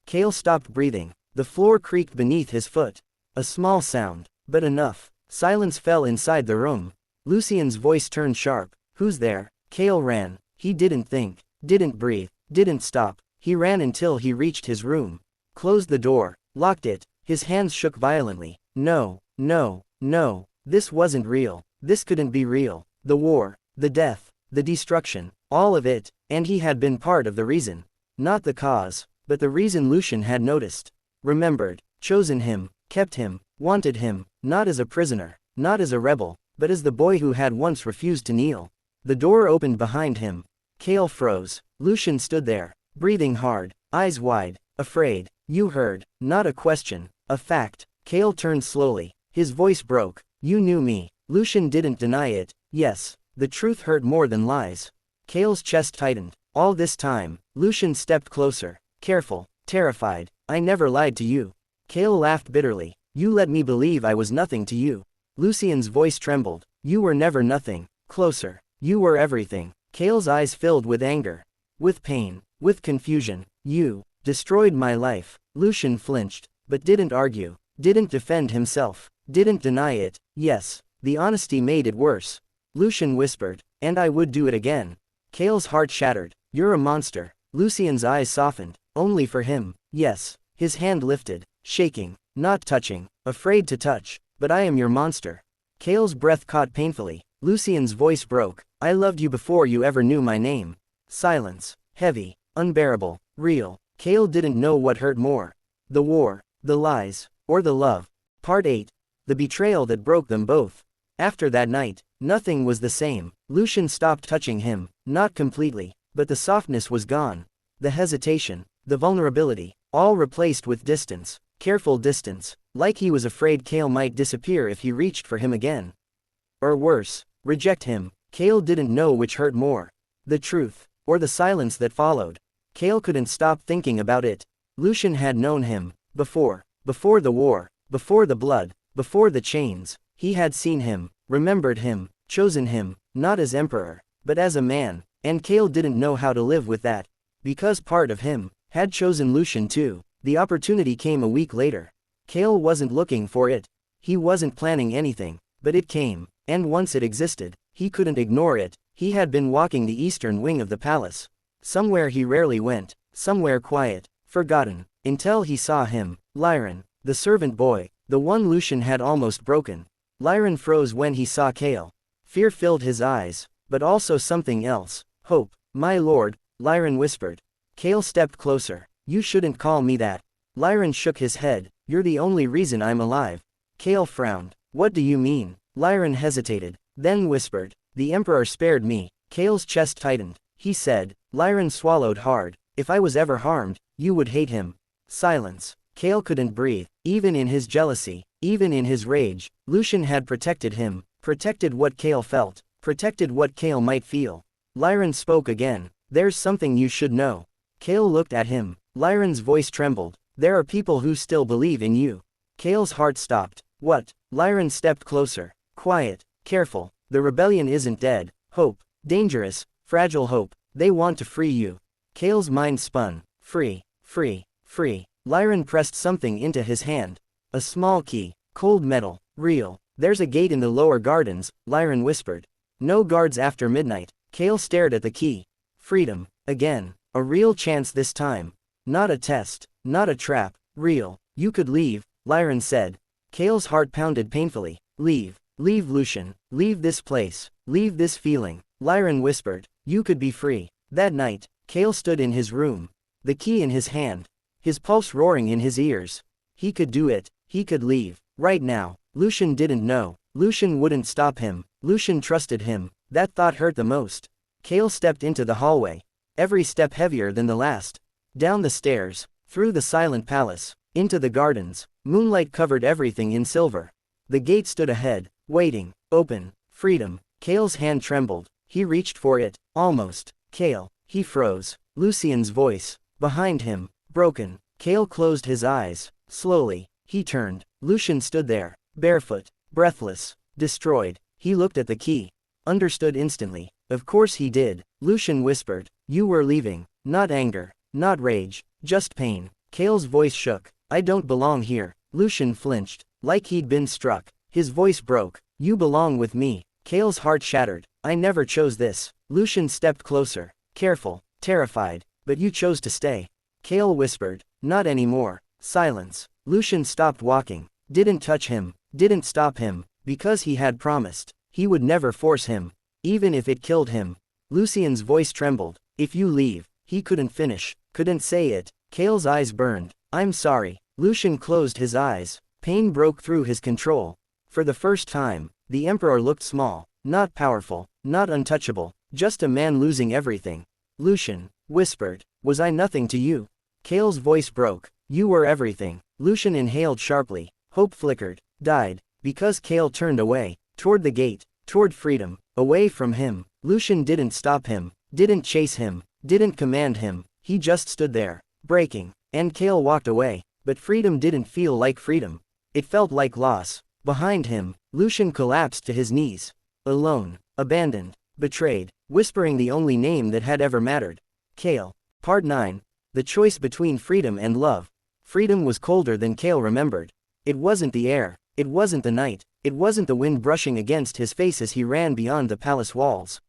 Kael stopped breathing. The floor creaked beneath his foot. A small sound. But enough. Silence fell inside the room. Lucien's voice turned sharp. Who's there? Kael ran. He didn't think. Didn't breathe. Didn't stop. He ran until he reached his room. Closed the door. Locked it. His hands shook violently. No. No. No. This wasn't real. This couldn't be real. The war. The death. The destruction. All of it. And he had been part of the reason. Not the cause. But the reason Lucien had noticed. Remembered. Chosen him. Kept him. Wanted him. Not as a prisoner. Not as a rebel. But as the boy who had once refused to kneel. The door opened behind him. Kael froze. Lucien stood there. Breathing hard. Eyes wide. Afraid. You heard. Not a question. A fact. Kael turned slowly. His voice broke. You knew me. Lucien didn't deny it. Yes. The truth hurt more than lies. Kael's chest tightened. All this time. Lucien stepped closer. Careful. Terrified. I never lied to you. Kael laughed bitterly. You let me believe I was nothing to you. Lucien's voice trembled. You were never nothing. Closer. You were everything. Kael's eyes filled with anger. With pain. With confusion. You destroyed my life. Lucien flinched. But didn't argue. Didn't defend himself. Didn't deny it. Yes. The honesty made it worse. Lucien whispered. And I would do it again. Kael's heart shattered. You're a monster. Lucien's eyes softened. Only for him. Yes. His hand lifted. Shaking. Not touching. Afraid to touch. But I am your monster. Kael's breath caught painfully. Lucien's voice broke. I loved you before you ever knew my name. Silence. Heavy. Unbearable. Real. Kael didn't know what hurt more. The war. The lies. Or the love. Part 8. The betrayal that broke them both. After that night, nothing was the same. Lucien stopped touching him. Not completely. But the softness was gone. The hesitation. The vulnerability. All replaced with distance. Careful distance. Like he was afraid Kael might disappear if he reached for him again. Or worse. Reject him. Kael didn't know which hurt more. The truth. Or the silence that followed. Kael couldn't stop thinking about it. Lucien had known him, before the war, before the blood, before the chains. He had seen him, remembered him, chosen him, not as emperor, but as a man, and Kael didn't know how to live with that, because part of him had chosen Lucien too. The opportunity came a week later. Kael wasn't looking for it. He wasn't planning anything, but it came, and once it existed, he couldn't ignore it. He had been walking the eastern wing of the palace. Somewhere he rarely went, somewhere quiet, forgotten, until he saw him, Lyron, the servant boy, the one Lucien had almost broken. Lyron froze when he saw Kael. Fear filled his eyes, but also something else, hope. My lord, Lyron whispered. Kael stepped closer. You shouldn't call me that. Lyron shook his head. You're the only reason I'm alive. Kael frowned. What do you mean? Lyron hesitated, then whispered. The Emperor spared me. Kael's chest tightened. He said. Lyron swallowed hard. If I was ever harmed, you would hate him. Silence. Kael couldn't breathe. Even in his jealousy, even in his rage, Lucien had protected him, protected what Kael felt, protected what Kael might feel. Lyron spoke again. There's something you should know. Kael looked at him. Lyron's voice trembled. There are people who still believe in you. Kael's heart stopped. What? Lyron stepped closer. Quiet, careful. The rebellion isn't dead. Hope. Dangerous, fragile hope. They want to free you. Kael's mind spun. Free, free, free. Lyron pressed something into his hand. A small key. Cold metal. Real. There's a gate in the lower gardens, Lyron whispered. No guards after midnight. Kael stared at the key. Freedom. Again. A real chance this time. Not a test. Not a trap. Real. You could leave, Lyron said. Kael's heart pounded painfully. Leave. Leave Lucien. Leave this place. Leave this feeling. Lyron whispered. You could be free. That night, Kael stood in his room. The key in his hand. His pulse roaring in his ears. He could do it. He could leave. Right now. Lucien didn't know. Lucien wouldn't stop him. Lucien trusted him. That thought hurt the most. Kael stepped into the hallway. Every step heavier than the last. Down the stairs. Through the silent palace. Into the gardens. Moonlight covered everything in silver. The gate stood ahead. Waiting. Open. Freedom. Kael's hand trembled. He reached for it. Almost. Kael. He froze. Lucien's voice. Behind him. Broken. Kael closed his eyes. Slowly. He turned. Lucien stood there. Barefoot. Breathless. Destroyed. He looked at the key. Understood instantly. Of course he did. Lucien whispered. You were leaving. Not anger. Not rage. Just pain. Kael's voice shook. I don't belong here. Lucien flinched. Like he'd been struck. His voice broke. You belong with me. Kael's heart shattered. I never chose this. Lucien stepped closer. Careful. Terrified. But you chose to stay. Kael whispered. Not anymore. Silence. Lucien stopped walking. Didn't touch him. Didn't stop him. Because he had promised. He would never force him. Even if it killed him. Lucien's voice trembled. If you leave. He couldn't finish. Couldn't say it. Kael's eyes burned. I'm sorry. Lucien closed his eyes. Pain broke through his control. For the first time, the Emperor looked small. Not powerful. Not untouchable. Just a man losing everything. Lucien whispered. Was I nothing to you? Kael's voice broke. You were everything. Lucien inhaled sharply. Hope flickered. Died. Because Kael turned away. Toward the gate. Toward freedom. Away from him. Lucien didn't stop him. Didn't chase him. Didn't command him. He just stood there. Breaking. And Kael walked away. But freedom didn't feel like freedom. It felt like loss. Behind him, Lucien collapsed to his knees. Alone. Abandoned. Betrayed. Whispering the only name that had ever mattered. Kael. Part 9. The choice between freedom and love. Freedom was colder than Kael remembered. It wasn't the air. It wasn't the night. It wasn't the wind brushing against his face as he ran beyond the palace walls.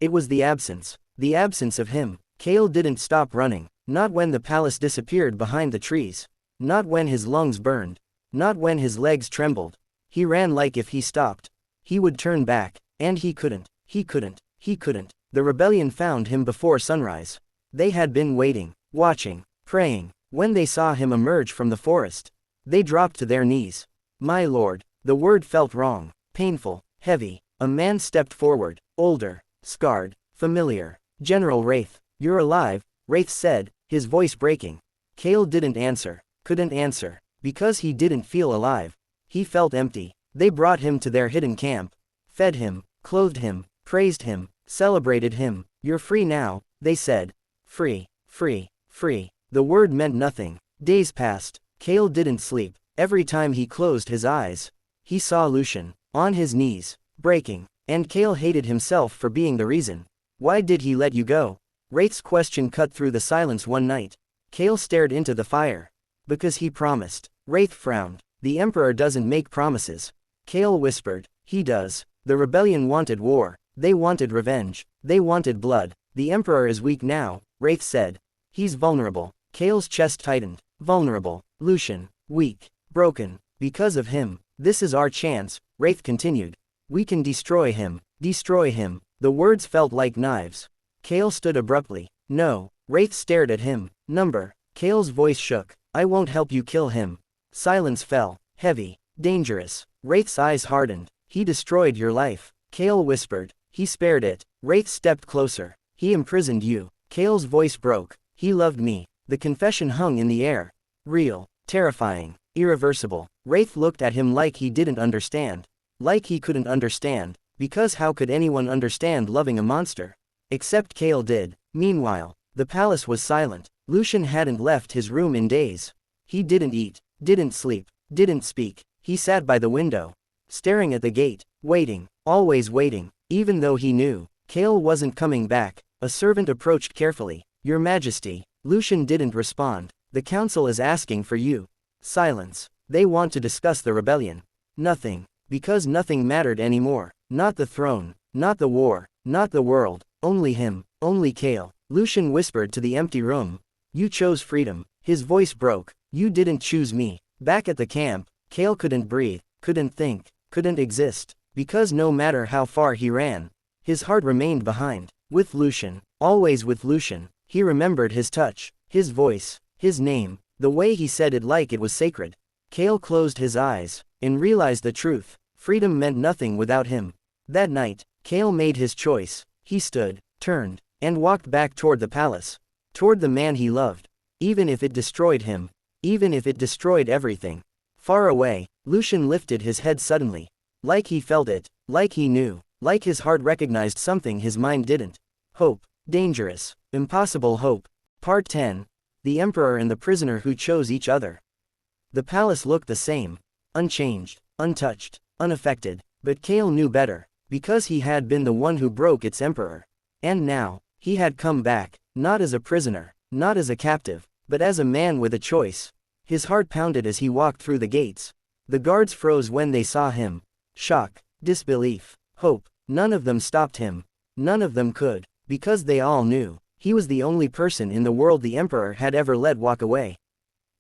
It was the absence. The absence of him. Kael didn't stop running. Not when the palace disappeared behind the trees. Not when his lungs burned. Not when his legs trembled. He ran like if he stopped, he would turn back. And he couldn't. He couldn't. He couldn't. The rebellion found him before sunrise. They had been waiting, watching, praying. When they saw him emerge from the forest, they dropped to their knees. My lord. The word felt wrong, painful, heavy. A man stepped forward, older, scarred, familiar. General Wraith. You're alive, Wraith said, his voice breaking. Kael didn't answer, couldn't answer, because he didn't feel alive. He felt empty. They brought him to their hidden camp. Fed him, clothed him, praised him, celebrated him. You're free now, they said. Free, free, free. The word meant nothing. Days passed. Kael didn't sleep. Every time he closed his eyes, he saw Lucien, on his knees, breaking. And Kael hated himself for being the reason. Why did he let you go? Wraith's question cut through the silence one night. Kael stared into the fire. Because he promised. Wraith frowned. The Emperor doesn't make promises. Kael whispered. He does. The rebellion wanted war. They wanted revenge. They wanted blood. The Emperor is weak now, Wraith said. He's vulnerable. Kael's chest tightened. Vulnerable. Lucien. Weak. Broken. Because of him. This is our chance, Wraith continued. We can destroy him. Destroy him. The words felt like knives. Kael stood abruptly. No. Wraith stared at him. Number. Kael's voice shook. I won't help you kill him. Silence fell. Heavy. Dangerous. Wraith's eyes hardened. He destroyed your life. Kael whispered. He spared it. Wraith stepped closer. He imprisoned you. Kael's voice broke. He loved me. The confession hung in the air. Real. Terrifying. Irreversible. Wraith looked at him like he didn't understand. Like he couldn't understand. Because how could anyone understand loving a monster? Except Kael did. Meanwhile, the palace was silent. Lucien hadn't left his room in days. He didn't eat. Didn't sleep. Didn't speak. He sat by the window. Staring at the gate. Waiting. Always waiting. Even though he knew Kael wasn't coming back. A servant approached carefully. Your Majesty. Lucien didn't respond. The council is asking for you. Silence. They want to discuss the rebellion. Nothing. Because nothing mattered anymore. Not the throne. Not the war. Not the world. Only him. Only Kael. Lucien whispered to the empty room. You chose freedom. His voice broke. You didn't choose me. Back at the camp, Kael couldn't breathe. Couldn't think. Couldn't exist. Because no matter how far he ran, his heart remained behind. With Lucien. Always with Lucien. He remembered his touch. His voice. His name. The way he said it like it was sacred. Kael closed his eyes and realized the truth. Freedom meant nothing without him. That night, Kael made his choice. He stood, turned, and walked back toward the palace. Toward the man he loved. Even if it destroyed him. Even if it destroyed everything. Far away, Lucien lifted his head suddenly. Like he felt it. Like he knew. Like his heart recognized something his mind didn't. Hope. Dangerous. Impossible hope. Part 10. The Emperor and the Prisoner Who Chose Each Other. The palace looked the same. Unchanged. Untouched. Unaffected. But Kael knew better. Because he had been the one who broke its emperor. And now, he had come back. Not as a prisoner. Not as a captive. But as a man with a choice. His heart pounded as he walked through the gates. The guards froze when they saw him. Shock. Disbelief. Hope. None of them stopped him. None of them could. Because they all knew. He was the only person in the world the Emperor had ever let walk away.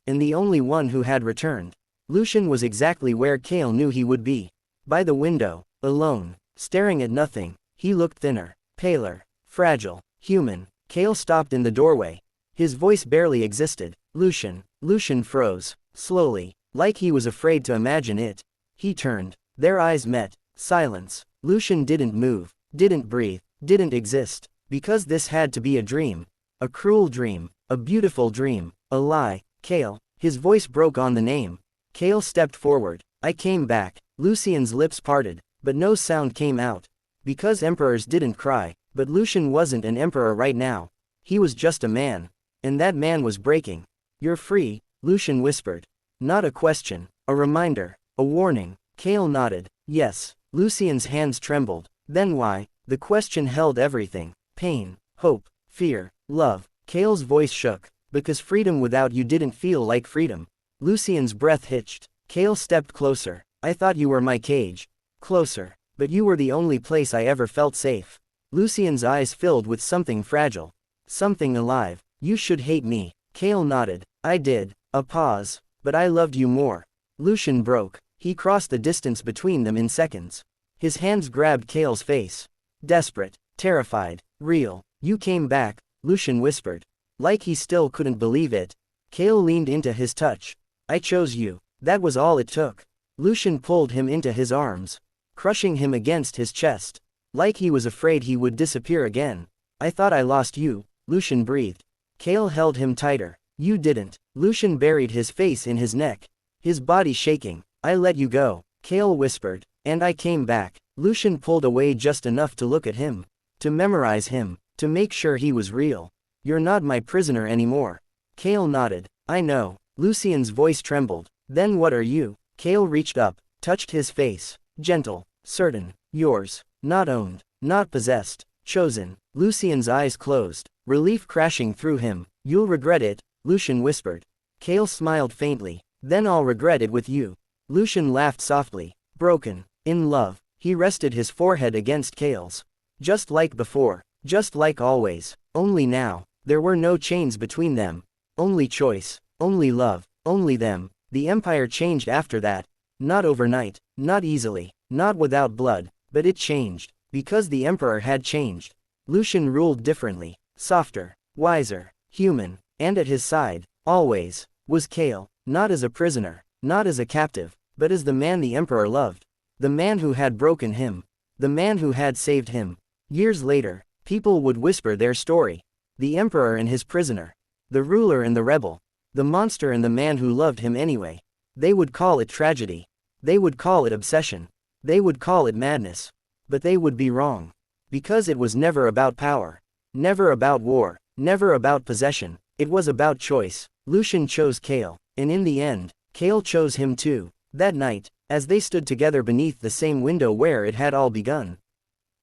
And the only one who had returned. Lucien was exactly where Kael knew he would be. By the window. Alone. Staring at nothing. He looked thinner. Paler. Fragile. Human. Kael stopped in the doorway. His voice barely existed. Lucien. Lucien froze. Slowly. Like he was afraid to imagine it. He turned. Their eyes met. Silence. Lucien didn't move. Didn't breathe. Didn't exist. Because this had to be a dream. A cruel dream. A beautiful dream. A lie. Kael. His voice broke on the name. Kael stepped forward. I came back. Lucien's lips parted. But no sound came out. Because emperors didn't cry. But Lucien wasn't an emperor right now. He was just a man. And that man was breaking. You're free, Lucien whispered. Not a question. A reminder. A warning. Kael nodded. Yes. Lucien's hands trembled. Then why? The question held everything. Pain. Hope. Fear. Love. Kael's voice shook. Because freedom without you didn't feel like freedom. Lucien's breath hitched. Kael stepped closer. I thought you were my cage. Closer. But you were the only place I ever felt safe. Lucien's eyes filled with something fragile. Something alive. You should hate me. Kael nodded. I did. A pause. But I loved you more. Lucien broke. He crossed the distance between them in seconds. His hands grabbed Kael's face. Desperate. Terrified. Real. You came back, Lucien whispered. Like he still couldn't believe it. Kael leaned into his touch. I chose you. That was all it took. Lucien pulled him into his arms. Crushing him against his chest. Like he was afraid he would disappear again. I thought I lost you, Lucien breathed. Kael held him tighter. You didn't. Lucien buried his face in his neck. His body shaking. I let you go, Kael whispered. And I came back. Lucien pulled away just enough to look at him. To memorize him. To make sure he was real. You're not my prisoner anymore. Kael nodded. I know. Lucien's voice trembled. Then what are you? Kael reached up, touched his face. Gentle, certain, yours, not owned, not possessed, chosen. Lucien's eyes closed, relief crashing through him. You'll regret it, Lucien whispered. Kael smiled faintly. Then I'll regret it with you. Lucien laughed softly. Broken, in love. He rested his forehead against Kael's. Just like before, just like always. Only now, there were no chains between them. Only choice, only love, only them. The empire changed after that. Not overnight, not easily, not without blood, but it changed, because the emperor had changed. Lucien ruled differently, softer, wiser, human, and at his side, always, was Kael, not as a prisoner, not as a captive, but as the man the emperor loved. The man who had broken him. The man who had saved him. Years later, people would whisper their story. The emperor and his prisoner. The ruler and the rebel. The monster and the man who loved him anyway. They would call it tragedy. They would call it obsession. They would call it madness. But they would be wrong. Because it was never about power. Never about war. Never about possession. It was about choice. Lucien chose Kael, and in the end, Kael chose him too. That night, as they stood together beneath the same window where it had all begun,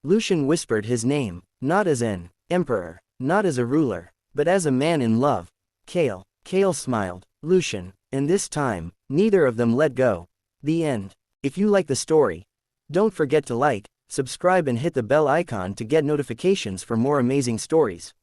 Lucien whispered his name, not as an emperor, not as a ruler, but as a man in love. Kael. Kael smiled. Lucien. And this time, neither of them let go. The end. If you like the story, don't forget to like, subscribe and hit the bell icon to get notifications for more amazing stories.